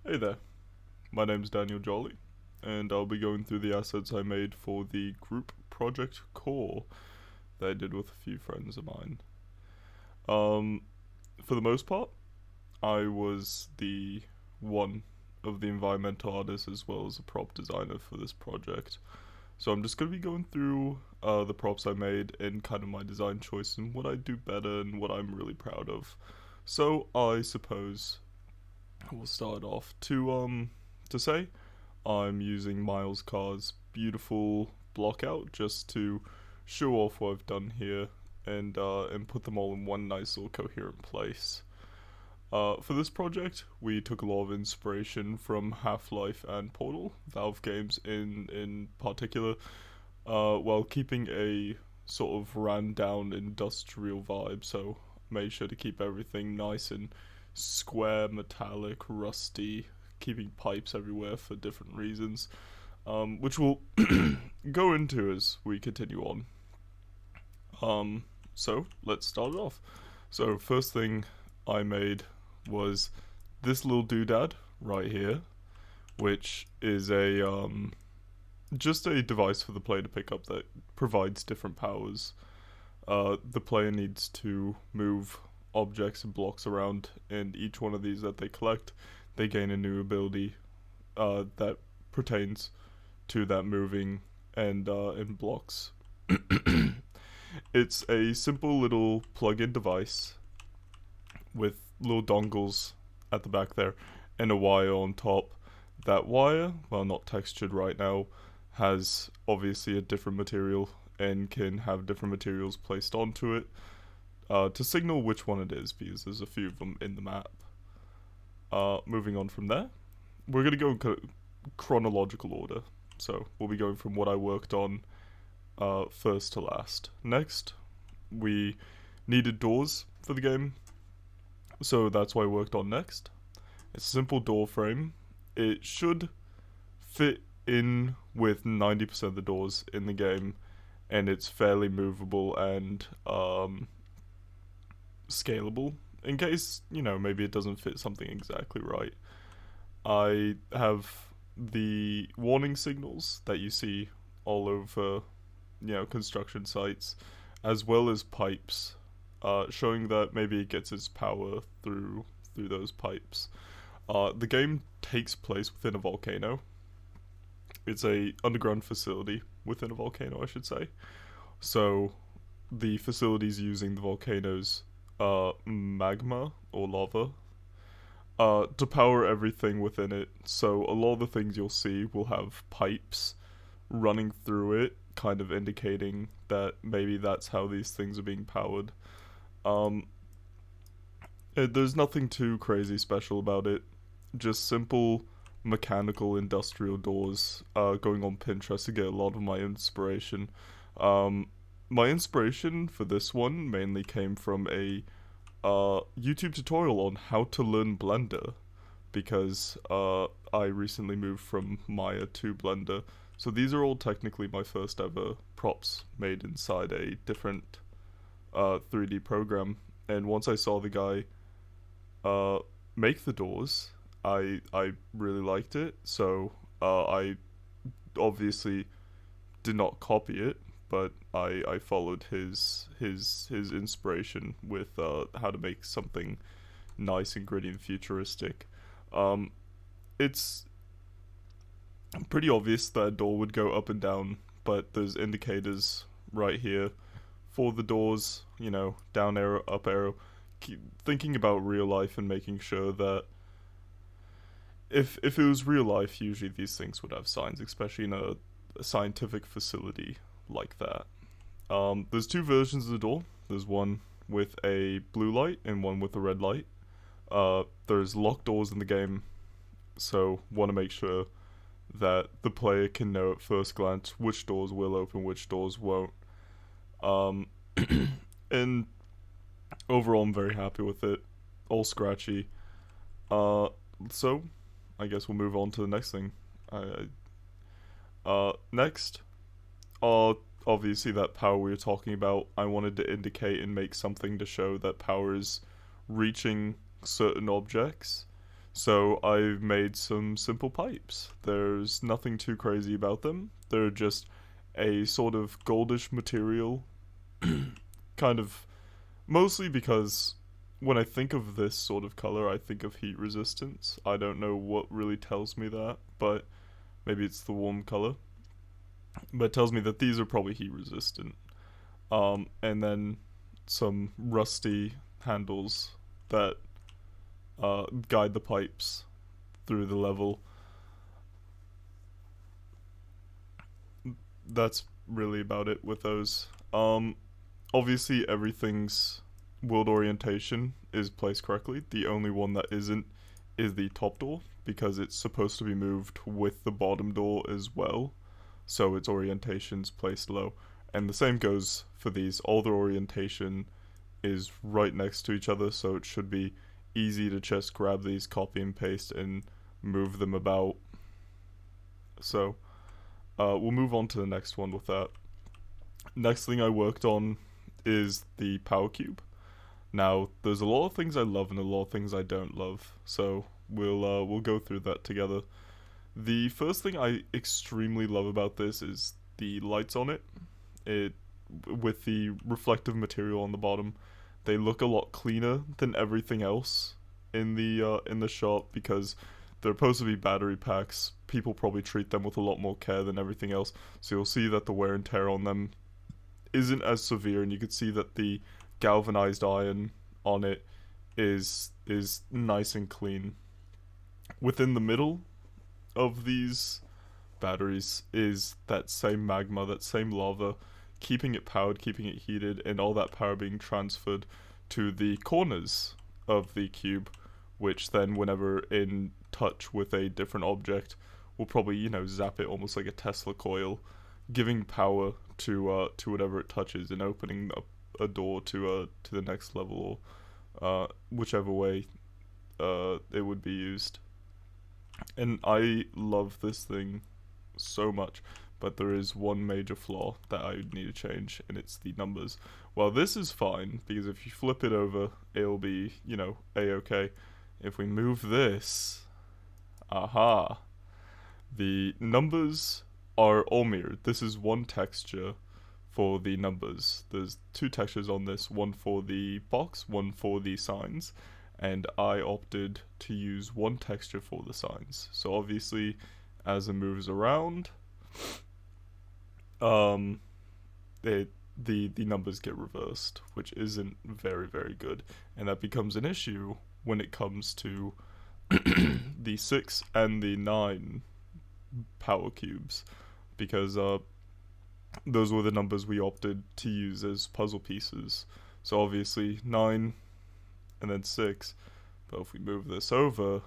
Hey there, my name's Daniel Jolly, and I'll be going through the assets I made for the group project core that I did with a few friends of mine. Um, for the most part, I was the one of the environmental artists as well as a prop designer for this project. So I'm just going to be going through the props I made and kind of my design choice and what I do better and what I'm really proud of. So I suppose we'll start off to say I'm using Miles Carr's beautiful block out just to show off what I've done here and put them all in one nice little coherent place. For this project, we took a lot of inspiration from Half-Life and Portal, Valve games in particular, while keeping a sort of ran down industrial vibe. So made sure to keep everything nice and square, metallic, rusty, keeping pipes everywhere for different reasons, which we'll go into as we continue on. So let's start it off. So first thing I made was this little doodad right here, which is a just a device for the player to pick up that provides different powers. The player needs to move objects and blocks around, and each one of these that they collect, they gain a new ability that pertains to that moving and blocks. It's a simple little plug-in device with little dongles at the back there and a wire on top. That wire, well, not textured right now, has obviously a different material and can have different materials placed onto it to signal which one it is because there's a few of them in the map. Moving on from there, we're going to go in chronological order. So we'll be going from what I worked on first to last. Next, we needed doors for the game, so that's what I worked on next. It's a simple door frame. It should fit in with 90% of the doors in the game, and it's fairly movable and scalable in case, maybe it doesn't fit something exactly right. I have the warning signals that you see all over, construction sites, as well as pipes, showing that maybe it gets its power through those pipes. The game takes place within a volcano. It's a underground facility within a volcano, I should say. So the facility's using the volcano's magma or lava to power everything within it. So a lot of the things you'll see will have pipes running through it, kind of indicating that maybe that's how these things are being powered. Um, there's nothing too crazy special about it. Just simple mechanical industrial doors. Going on Pinterest to get a lot of my inspiration. Um, my inspiration for this one mainly came from a YouTube tutorial on how to learn Blender because I recently moved from Maya to Blender. So these are all technically my first ever props made inside a different 3D program. And once I saw the guy uh, make the doors, I really liked it. So I obviously did not copy it, but I followed his inspiration with how to make something nice and gritty and futuristic. Um, it's pretty obvious that a door would go up and down, but there's indicators right here for the doors. Down arrow, up arrow. Thinking about real life and making sure that if it was real life, usually these things would have signs, especially in a scientific facility like that. There's two versions of the door. There's one with a blue light and one with a red light. There's locked doors in the game, so want to make sure that the player can know at first glance which doors will open, which doors won't. Um, and overall, I'm very happy with it. All scratchy. So I guess we'll move on to the next thing. Next, obviously that power we were talking about. I wanted to indicate and make something to show that power is reaching certain objects. So I've made some simple pipes. There's nothing too crazy about them. They're just a sort of goldish material, kind of mostly because when I think of this sort of color, I think of heat resistance. I don't know what really tells me that, but maybe it's the warm color. But it tells me that these are probably heat resistant. And then some rusty handles that guide the pipes through the level. That's really about it with those. Obviously, everything's world orientation is placed correctly. The only one that isn't is the top door because it's supposed to be moved with the bottom door as well, so its orientation's placed low. And the same goes for these. All their orientation is right next to each other, so it should be easy to just grab these, copy and paste, and move them about. So we'll move on to the next one with that. Next thing I worked on is the power cube. Now, there's a lot of things I love and a lot of things I don't love, so we'll go through that together. The first thing I extremely love about this is the lights on it. It with the reflective material on the bottom, they look a lot cleaner than everything else in the shop because they're supposed to be battery packs. People probably treat them with a lot more care than everything else, so you'll see that the wear and tear on them isn't as severe, and you can see that the galvanized iron on it is nice and clean. Within the middle of these batteries is that same magma, that same lava, keeping it powered, keeping it heated, and all that power being transferred to the corners of the cube, which then, whenever in touch with a different object, will probably, zap it almost like a Tesla coil, giving power to whatever it touches and opening up a door to the next level or whichever way it would be used. And I love this thing so much, but there is one major flaw that I would need to change, and it's the numbers. Well, this is fine because if you flip it over, it'll be a-okay. If we move this, aha, the numbers are all mirrored. This is one texture for the numbers. There's two textures on this, one for the box, one for the signs, and I opted to use one texture for the signs. So obviously, as it moves around, the numbers get reversed, which isn't very good, and that becomes an issue when it comes to the 6 and the 9 power cubes, because those were the numbers we opted to use as puzzle pieces. So obviously 9 and then 6, but if we move this over,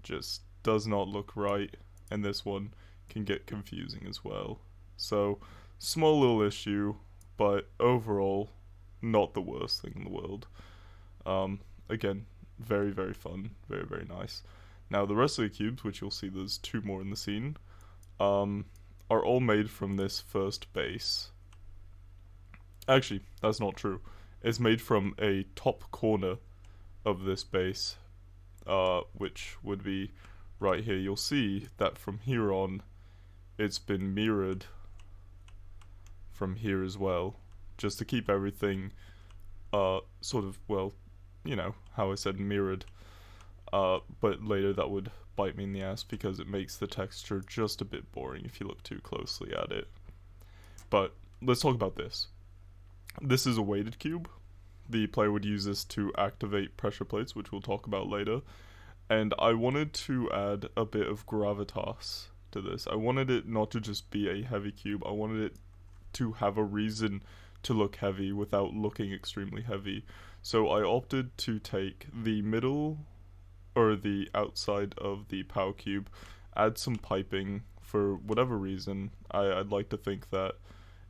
just does not look right, and this one can get confusing as well. So small little issue, but overall not the worst thing in the world. Again, very fun, very nice. Now the rest of the cubes, which you'll see there's two more in the scene, are all made from this first base. Actually, that's not true. It's made from a top corner of this base, which would be right here. You'll see that from here on, it's been mirrored from here as well, just to keep everything sort of, well, how I said mirrored, but later that would bite me in the ass because it makes the texture just a bit boring if you look too closely at it. But let's talk about this. This is a weighted cube. The player would use this to activate pressure plates, which we'll talk about later, and I wanted to add a bit of gravitas to this. I wanted it not to just be a heavy cube, I wanted it to have a reason to look heavy without looking extremely heavy. So I opted to take the middle or the outside of the power cube, add some piping for whatever reason. I'd like to think that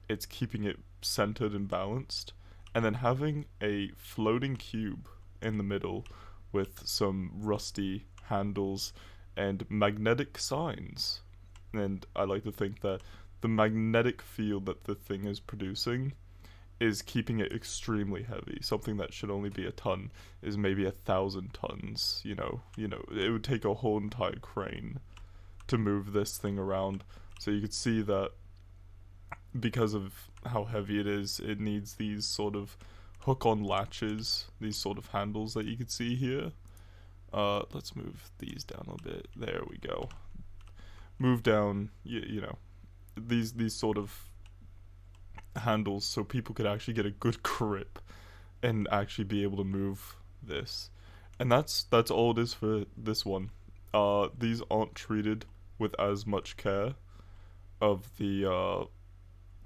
it's keeping it centered and balanced, and then having a floating cube in the middle with some rusty handles and magnetic signs. And I like to think that the magnetic field that the thing is producing is keeping it extremely heavy. Something that should only be a ton is maybe 1,000 tons. It would take a whole entire crane to move this thing around. So you could see that because of how heavy it is, it needs these sort of hook-on latches, these sort of handles that you could see here. Let's move these down a bit. There we go. Move down, these sort of handles so people could actually get a good grip and actually be able to move this. And that's all it is for this one. These aren't treated with as much care of the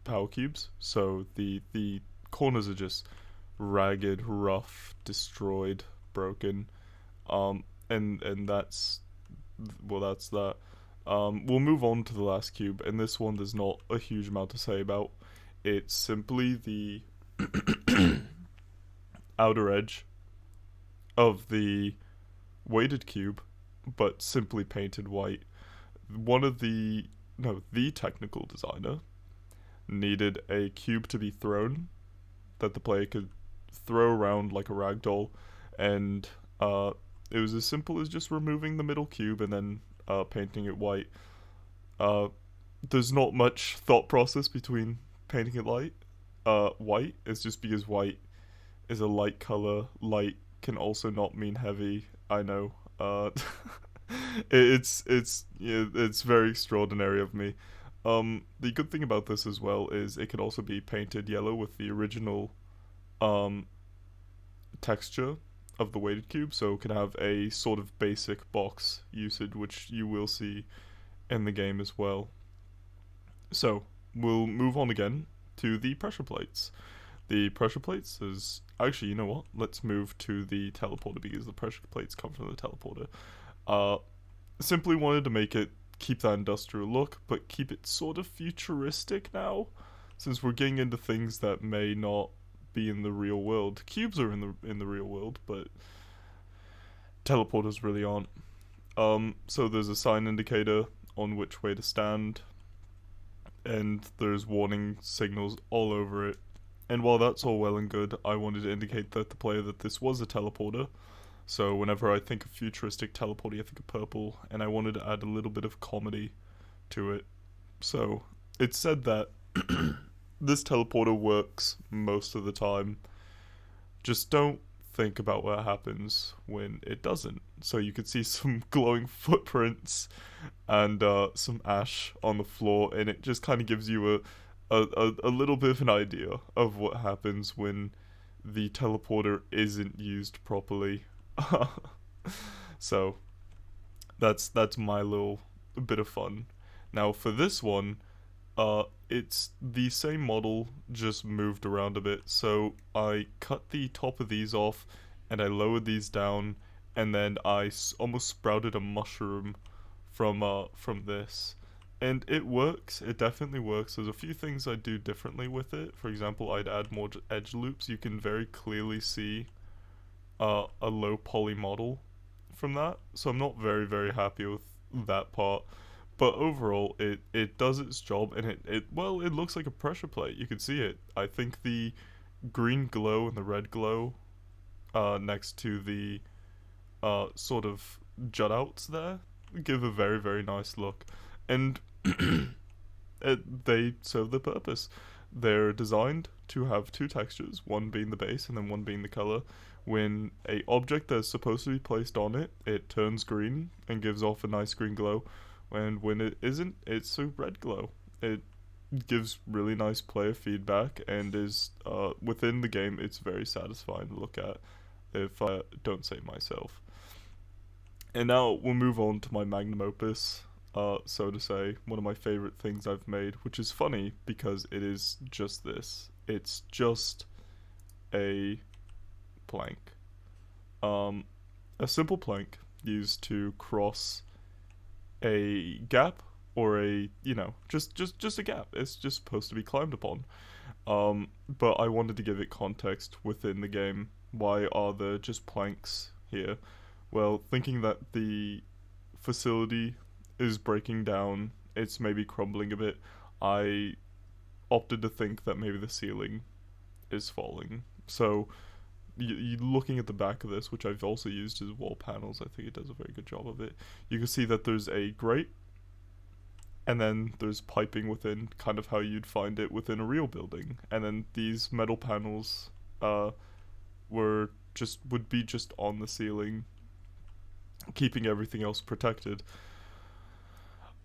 power cubes, so the corners are just ragged, rough, destroyed, broken. And that's that. We'll move on to the last cube, and this one there's not a huge amount to say about. It's simply the outer edge of the weighted cube, but simply painted white. The technical designer needed a cube to be thrown that the player could throw around like a rag doll, and it was as simple as just removing the middle cube and then painting it white. There's not much thought process between painting it white. It's just because white is a light color. Light can also not mean heavy. I know. It's very extraordinary of me. The good thing about this as well is it could also be painted yellow with the original texture of the weighted cube, so it can have a sort of basic box usage, which you will see in the game as well. So we'll move on again to the pressure plates. The pressure plates is actually, you know what? Let's move to the teleporter because the pressure plates come from the teleporter. Simply wanted to make it keep that industrial look, but keep it sort of futuristic now, since we're getting into things that may not be in the real world. Cubes are in the real world, but teleporters really aren't. So there's a sign indicator on which way to stand, and there's warning signals all over it. And while that's all well and good, I wanted to indicate that the player that this was a teleporter. So whenever I think of futuristic teleporting, I think of purple, and I wanted to add a little bit of comedy to it. So it's said that this teleporter works most of the time. Just don't think about what happens when it doesn't. So you could see some glowing footprints and some ash on the floor, and it just kind of gives you a little bit of an idea of what happens when the teleporter isn't used properly. So that's my little bit of fun. Now for this one, it's the same model, just moved around a bit. So I cut the top of these off, and I lowered these down, and then I almost sprouted a mushroom from this. And it works, it definitely works. There's a few things I'd do differently with it. For example, I'd add more edge loops. You can very clearly see a low poly model from that. So I'm not very, very happy with that part. But overall, it does its job, and it looks like a pressure plate. You can see it. I think the green glow and the red glow next to the sort of jut outs there give a very, very nice look. And they serve the purpose. They're designed to have two textures, one being the base and then one being the color. When a object that's supposed to be placed on it, it turns green and gives off a nice green glow. And when it isn't, it's a red glow. It gives really nice player feedback and is within the game. It's very satisfying to look at, if I don't say myself. And now we'll move on to my magnum opus. So to say, one of my favorite things I've made, which is funny because it is just this. It's just a plank. A simple plank used to cross a gap, or just a gap. It's just supposed to be climbed upon. But I wanted to give it context within the game. Why are there just planks here? Well, thinking that the facility is breaking down, it's maybe crumbling a bit, I opted to think that maybe the ceiling is falling. So you looking at the back of this, which I've also used as wall panels, I think it does a very good job of it. You can see that there's a grate, and then there's piping within, kind of how you'd find it within a real building. And then these metal panels were just would be just on the ceiling, keeping everything else protected.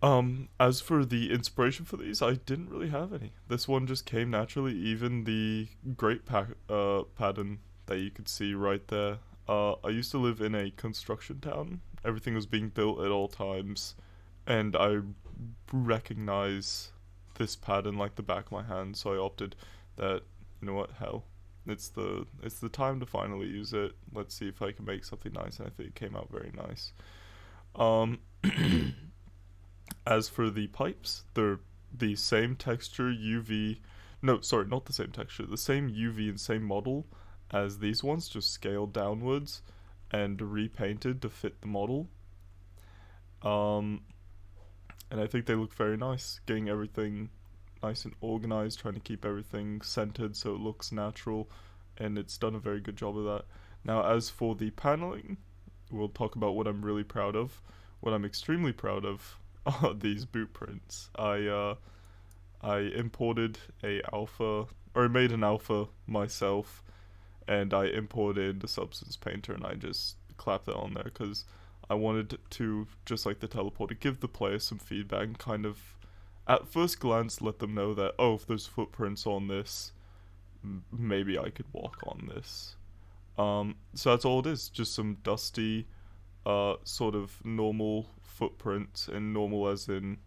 As for the inspiration for these, I didn't really have any. This one just came naturally. Even the pattern that you could see right there. I used to live in a construction town. Everything was being built at all times, and I recognize this pattern like the back of my hand. So I opted that, you know what, hell, it's the time to finally use it. Let's see if I can make something nice, and I think it came out very nice. Um, as for the pipes, they're the same texture UV. No, sorry, not the same texture. The same UV and same model as these ones, just scaled downwards and repainted to fit the model. Um, and I think they look very nice. Getting everything nice and organized, trying to keep everything centered so it looks natural, and it's done a very good job of that. Now, as for the paneling, we'll talk about what I'm really proud of. What I'm extremely proud of are these boot prints. I imported a alpha, or I made an alpha myself, and I imported the Substance Painter, and I just clapped it on there because I wanted to, just like the teleporter, give the player some feedback and kind of, at first glance, let them know that, oh, if there's footprints on this, maybe I could walk on this. So that's all it is, just some dusty, sort of normal footprints, and normal as in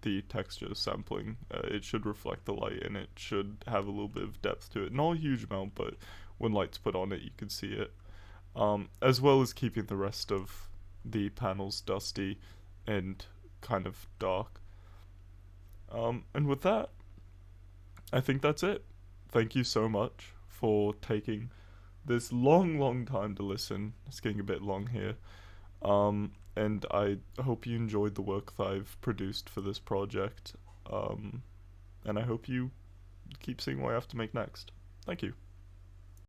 the texture sampling. It should reflect the light, and it should have a little bit of depth to it. Not a huge amount, but when light's put on it, you can see it. As well as keeping the rest of the panels dusty and kind of dark. And with that, I think that's it. Thank you so much for taking this long, long time to listen. It's getting a bit long here. And I hope you enjoyed the work that I've produced for this project. And I hope you keep seeing what I have to make next. Thank you.